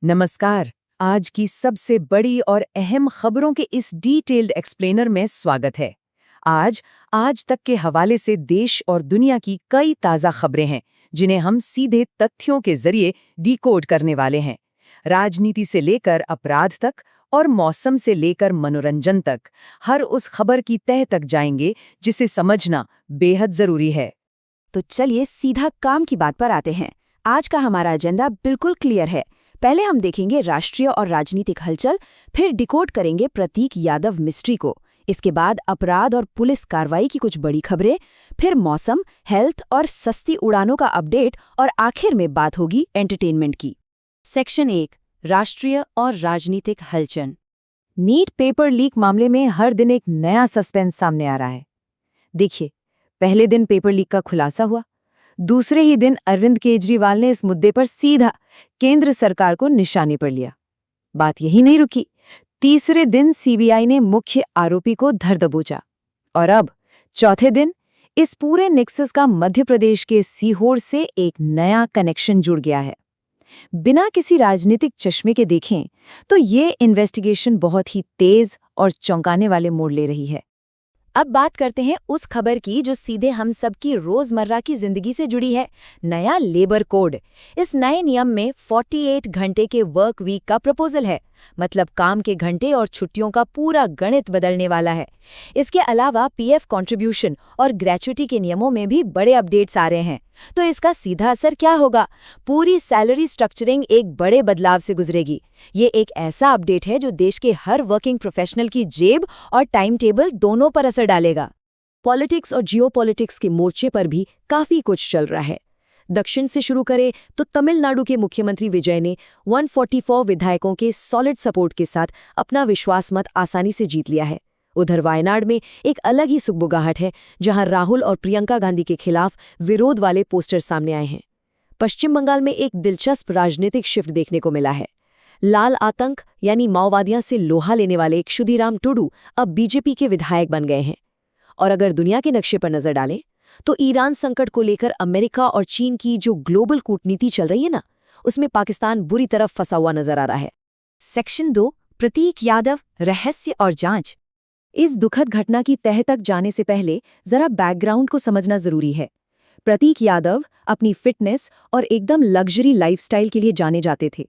नमस्कार। आज की सबसे बड़ी और अहम खबरों के इस डिटेल्ड एक्सप्लेनर में स्वागत है। आज तक के हवाले से देश और दुनिया की कई ताज़ा खबरें हैं जिन्हें हम सीधे तथ्यों के जरिए डिकोड करने वाले हैं। राजनीति से लेकर अपराध तक और मौसम से लेकर मनोरंजन तक, हर उस खबर की तह तक जाएंगे जिसे समझना बेहद जरूरी है। तो चलिए सीधा काम की बात पर आते हैं। आज का हमारा एजेंडा बिल्कुल क्लियर है। पहले हम देखेंगे राष्ट्रीय और राजनीतिक हलचल, फिर डिकोड करेंगे प्रतीक यादव मिस्ट्री को। इसके बाद अपराध और पुलिस कार्रवाई की कुछ बड़ी खबरें, फिर मौसम, हेल्थ और सस्ती उड़ानों का अपडेट, और आखिर में बात होगी एंटरटेनमेंट की। सेक्शन 1, राष्ट्रीय और राजनीतिक हलचल। नीट पेपर लीक मामले में हर दिन एक नया सस्पेंस सामने आ रहा है। देखिए, पहले दिन पेपर लीक का खुलासा हुआ, दूसरे ही दिन अरविंद केजरीवाल ने इस मुद्दे पर सीधा केंद्र सरकार को निशाने पर लिया। बात यही नहीं रुकी, तीसरे दिन सीबीआई ने मुख्य आरोपी को धर दबोचा, और अब चौथे दिन इस पूरे नेक्सस का मध्य प्रदेश के सीहोर से एक नया कनेक्शन जुड़ गया है। बिना किसी राजनीतिक चश्मे के देखें तो ये इन्वेस्टिगेशन बहुत ही तेज और चौंकाने वाले मोड़ ले रही है। अब बात करते हैं उस खबर की जो सीधे हम सबकी रोजमर्रा की जिंदगी से जुड़ी है, नया लेबर कोड। इस नए नियम में 48 घंटे के वर्क वीक का प्रपोजल है, मतलब काम के घंटे और छुट्टियों का पूरा गणित बदलने वाला है। इसके अलावा पीएफ कंट्रीब्यूशन और ग्रेच्युटी के नियमों में भी बड़े अपडेट्स आ रहे हैं। तो इसका सीधा असर क्या होगा? पूरी सैलरी स्ट्रक्चरिंग एक बड़े बदलाव से गुजरेगी। ये एक ऐसा अपडेट है जो देश के हर वर्किंग प्रोफेशनल की जेब और टाइम टेबल दोनों पर असर डालेगा। पॉलिटिक्स और जियोपॉलिटिक्स के मोर्चे पर भी काफी कुछ चल रहा है। दक्षिण से शुरू करें तो तमिलनाडु के मुख्यमंत्री विजय ने 144 विधायकों के सॉलिड सपोर्ट के साथ अपना विश्वास मत आसानी से जीत लिया है। उधर वायनाड में एक अलग ही सुगबुगाहट है, जहां राहुल और प्रियंका गांधी के खिलाफ विरोध वाले पोस्टर सामने आए हैं। पश्चिम बंगाल में एक दिलचस्प राजनीतिक शिफ्ट देखने को मिला है। लाल आतंक यानी माओवादियों से लोहा लेने वाले क्षुदीराम टुडू अब बीजेपी के विधायक बन गए हैं। और अगर दुनिया के नक्शे पर नजर डालें तो ईरान संकट को लेकर अमेरिका और चीन की जो ग्लोबल कूटनीति चल रही है ना, उसमें पाकिस्तान बुरी तरह फंसा हुआ नजर आ रहा है। सेक्शन 2, प्रतीक यादव, रहस्य और जांच। इस दुखद घटना की तह तक जाने से पहले जरा बैकग्राउंड को समझना जरूरी है। प्रतीक यादव अपनी फिटनेस और एकदम लग्जरी लाइफस्टाइल के लिए जाने जाते थे।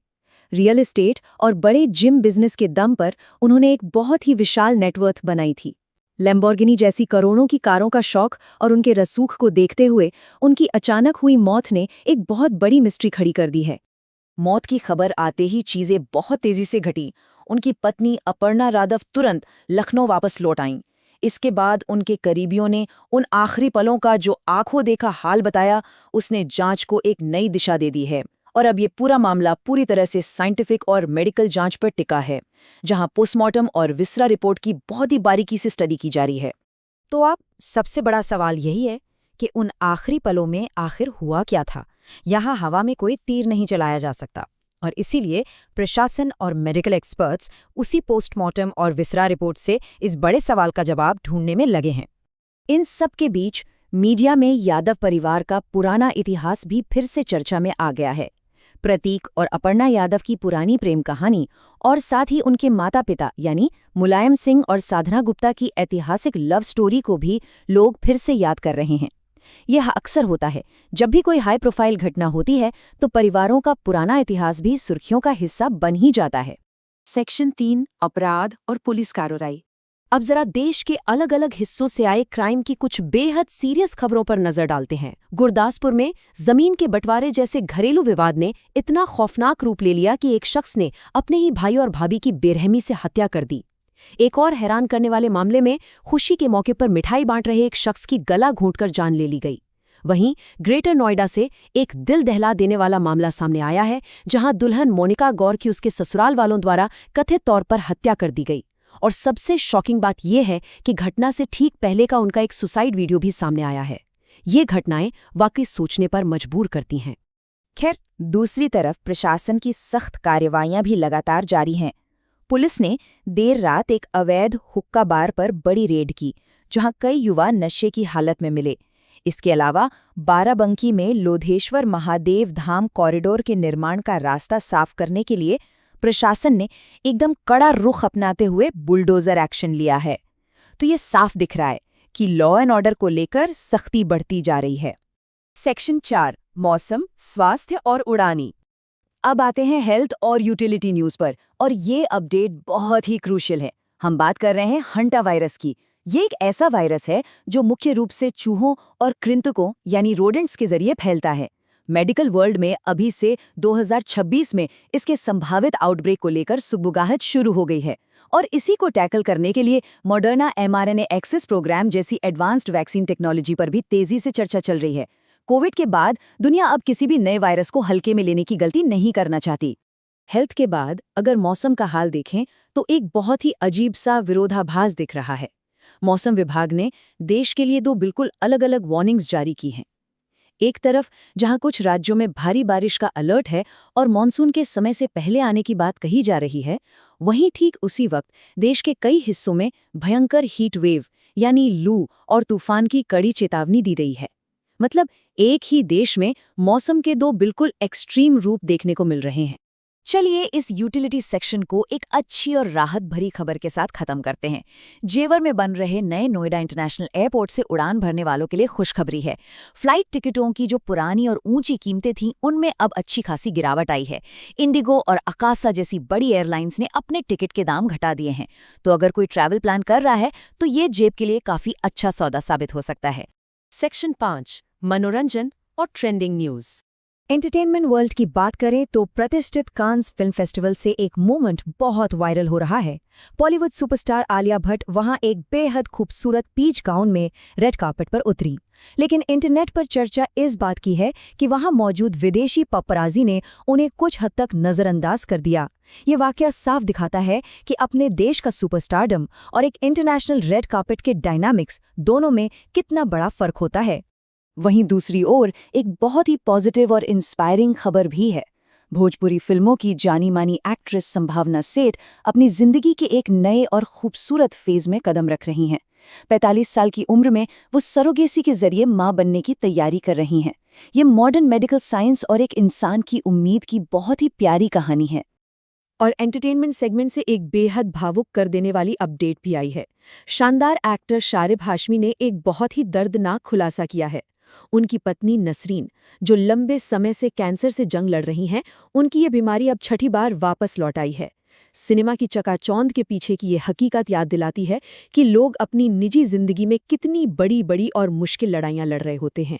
रियल एस्टेट और बड़े जिम बिजनेस के दम पर उन्होंने एक बहुत ही विशाल नेटवर्थ बनाई थी। लैम्बोर्गिनी जैसी करोड़ों की कारों का शौक और उनके रसूख को देखते हुए उनकी अचानक हुई मौत ने एक बहुत बड़ी मिस्ट्री खड़ी कर दी है। मौत की खबर आते ही चीजें बहुत तेजी से घटी। उनकी पत्नी अपर्णा राघव तुरंत लखनऊ वापस लौट आईं। इसके बाद उनके करीबियों ने उन आखिरी पलों का जो आंखों देखा हाल बताया, उसने जांच को एक नई दिशा दे दी है। और अब ये पूरा मामला पूरी तरह से साइंटिफिक और मेडिकल जांच पर टिका है, जहां पोस्टमार्टम और विसरा रिपोर्ट की बहुत ही बारीकी से स्टडी की जा रही है। तो अब सबसे बड़ा सवाल यही है कि उन आखिरी पलों में आखिर हुआ क्या था? यहाँ हवा में कोई तीर नहीं चलाया जा सकता, और इसीलिए प्रशासन और मेडिकल एक्सपर्ट्स उसी पोस्टमार्टम और विसरा रिपोर्ट से इस बड़े सवाल का जवाब ढूंढने में लगे हैं। इन सब के बीच मीडिया में यादव परिवार का पुराना इतिहास भी फिर से चर्चा में आ गया है। प्रतीक और अपर्णा यादव की पुरानी प्रेम कहानी और साथ ही उनके माता पिता यानी मुलायम सिंह और साधना गुप्ता की ऐतिहासिक लव स्टोरी को भी लोग फिर से याद कर रहे हैं। यह अक्सर होता है, जब भी कोई हाई प्रोफाइल घटना होती है तो परिवारों का पुराना इतिहास भी सुर्खियों का हिस्सा बन ही जाता है। सेक्शन 3, अपराध और पुलिस कार्रवाई। अब जरा देश के अलग अलग हिस्सों से आए क्राइम की कुछ बेहद सीरियस खबरों पर नजर डालते हैं। गुरदासपुर में जमीन के बंटवारे जैसे घरेलू विवाद ने इतना खौफनाक रूप ले लिया कि एक शख्स ने अपने ही भाई और भाभी की बेरहमी से हत्या कर दी। एक और हैरान करने वाले मामले में खुशी के मौके पर मिठाई बांट रहे एक शख्स की गला घोंटकर जान ले ली गई। वहीं ग्रेटर नोएडा से एक दिल दहला देने वाला मामला सामने आया है, जहां दुल्हन मोनिका गौर की उसके ससुराल वालों द्वारा कथित तौर पर हत्या कर दी गई। और सबसे शॉकिंग बात यह है कि घटना से ठीक पहले का उनका एक सुसाइड वीडियो भी सामने आया है। ये घटनाएं वाकई सोचने पर मजबूर करती हैं। खैर, दूसरी तरफ प्रशासन की सख्त कार्रवाइयां भी लगातार जारी हैं। पुलिस ने देर रात एक अवैध हुक्का बार पर बड़ी रेड की, जहां कई युवा नशे की हालत में मिले। इसके अलावा बाराबंकी में लोधेश्वर महादेव धाम कॉरिडोर के निर्माण का रास्ता साफ करने के लिए प्रशासन ने एकदम कड़ा रुख अपनाते हुए बुलडोजर एक्शन लिया है। तो ये साफ दिख रहा है कि लॉ एंड ऑर्डर को लेकर सख्ती बढ़ती जा रही है। सेक्शन 4 मौसम, स्वास्थ्य और उड़ानी। अब आते हैं हेल्थ और यूटिलिटी न्यूज़ पर, और ये अपडेट बहुत ही क्रूशियल है। हम बात कर रहे हैं हंटा वायरस की। ये एक ऐसा वायरस है जो मुख्य रूप से चूहों और कृंतकों यानी रोडेंट्स के जरिए फैलता है। मेडिकल वर्ल्ड में अभी से 2026 में इसके संभावित आउटब्रेक को लेकर सुगबुगाहट शुरू हो गई है, और इसी को टैकल करने के लिए मॉडर्ना mRNA एक्सेस प्रोग्राम जैसी एडवांस्ड वैक्सीन टेक्नोलॉजी पर भी तेजी से चर्चा चल रही है। कोविड के बाद दुनिया अब किसी भी नए वायरस को हल्के में लेने की गलती नहीं करना चाहती। हेल्थ के बाद अगर मौसम का हाल देखें तो एक बहुत ही अजीब सा विरोधाभास दिख रहा है। मौसम विभाग ने देश के लिए 2 बिल्कुल अलग-अलग वार्निंग्स जारी की हैं। एक तरफ जहां कुछ राज्यों में भारी बारिश का अलर्ट है और मॉनसून के समय से पहले आने की बात कही जा रही है, वहीं ठीक उसी वक्त देश के कई हिस्सों में भयंकर हीट वेव यानी लू और तूफान की कड़ी चेतावनी दी गई है। मतलब एक ही देश में मौसम के 2 बिल्कुल एक्सट्रीम रूप देखने को मिल रहे हैं। चलिए इस यूटिलिटी सेक्शन को एक अच्छी और राहत भरी खबर के साथ खत्म करते हैं। जेवर में बन रहे नए नोएडा इंटरनेशनल एयरपोर्ट से उड़ान भरने वालों के लिए खुशखबरी है। फ्लाइट टिकटों की जो पुरानी और ऊंची कीमतें थीं, उनमें अब अच्छी खासी गिरावट आई है। इंडिगो और अकासा जैसी बड़ी एयरलाइंस ने अपने टिकट के दाम घटा दिए हैं। तो अगर कोई ट्रैवल प्लान कर रहा है तो ये जेब के लिए काफी अच्छा सौदा साबित हो सकता है। सेक्शन 5 मनोरंजन और ट्रेंडिंग न्यूज़। एंटरटेनमेंट वर्ल्ड की बात करें तो प्रतिष्ठित कांस फिल्म फेस्टिवल से एक मोमेंट बहुत वायरल हो रहा है। बॉलीवुड सुपरस्टार आलिया भट्ट वहां एक बेहद खूबसूरत पीच गाउन में रेड कार्पेट पर उतरी। लेकिन इंटरनेट पर चर्चा इस बात की है कि वहां मौजूद विदेशी पपराजी ने उन्हें कुछ हद तक नजरअंदाज कर दिया। ये वाकया साफ दिखाता है कि अपने देश का सुपरस्टारडम और एक इंटरनेशनल रेड कार्पेट के डायनामिक्स दोनों में कितना बड़ा फर्क होता है। वहीं दूसरी ओर एक बहुत ही पॉजिटिव और इंस्पायरिंग खबर भी है। भोजपुरी फिल्मों की जानी मानी एक्ट्रेस संभावना सेठ अपनी जिंदगी के एक नए और खूबसूरत फेज में कदम रख रही हैं। 45 साल की उम्र में वो सरोगेसी के जरिए मां बनने की तैयारी कर रही हैं। ये मॉडर्न मेडिकल साइंस और एक इंसान की उम्मीद की बहुत ही प्यारी कहानी है। और एंटरटेनमेंट सेगमेंट से एक बेहद भावुक कर देने वाली अपडेट भी आई है। शानदार एक्टर शारिब हाशमी ने एक बहुत ही दर्दनाक खुलासा किया है। उनकी पत्नी नसरीन, जो लंबे समय से कैंसर से जंग लड़ रही हैं, उनकी ये बीमारी अब 6ठी बार वापस लौट आई है। सिनेमा की चकाचौंध के पीछे की ये हकीकत याद दिलाती है कि लोग अपनी निजी जिंदगी में कितनी बड़ी-बड़ी और मुश्किल लड़ाइयां लड़ रहे होते हैं।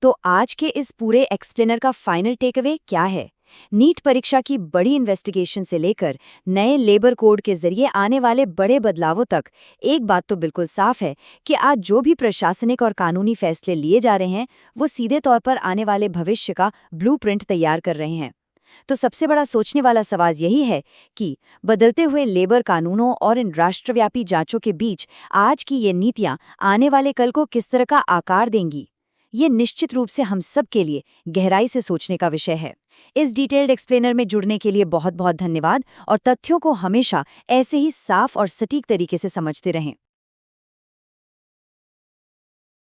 तो आज के इस पूरे एक्सप्लेनर का फाइनल टेकअवे क्या है? नीट परीक्षा की बड़ी इन्वेस्टिगेशन से लेकर नए लेबर कोड के जरिए आने वाले बड़े बदलावों तक एक बात तो बिल्कुल साफ है कि आज जो भी प्रशासनिक और कानूनी फैसले लिए जा रहे हैं, वो सीधे तौर पर आने वाले भविष्य का ब्लूप्रिंट तैयार कर रहे हैं। तो सबसे बड़ा सोचने वाला सवाल यही है कि बदलते हुए लेबर कानूनों और इन राष्ट्रव्यापी जांचों के बीच आज की ये नीतियां आने वाले कल को किस तरह का आकार देंगी। ये निश्चित रूप से हम सब के लिए गहराई से सोचने का विषय है। इस डिटेल्ड एक्सप्लेनर में जुड़ने के लिए बहुत बहुत धन्यवाद, और तथ्यों को हमेशा ऐसे ही साफ और सटीक तरीके से समझते रहें।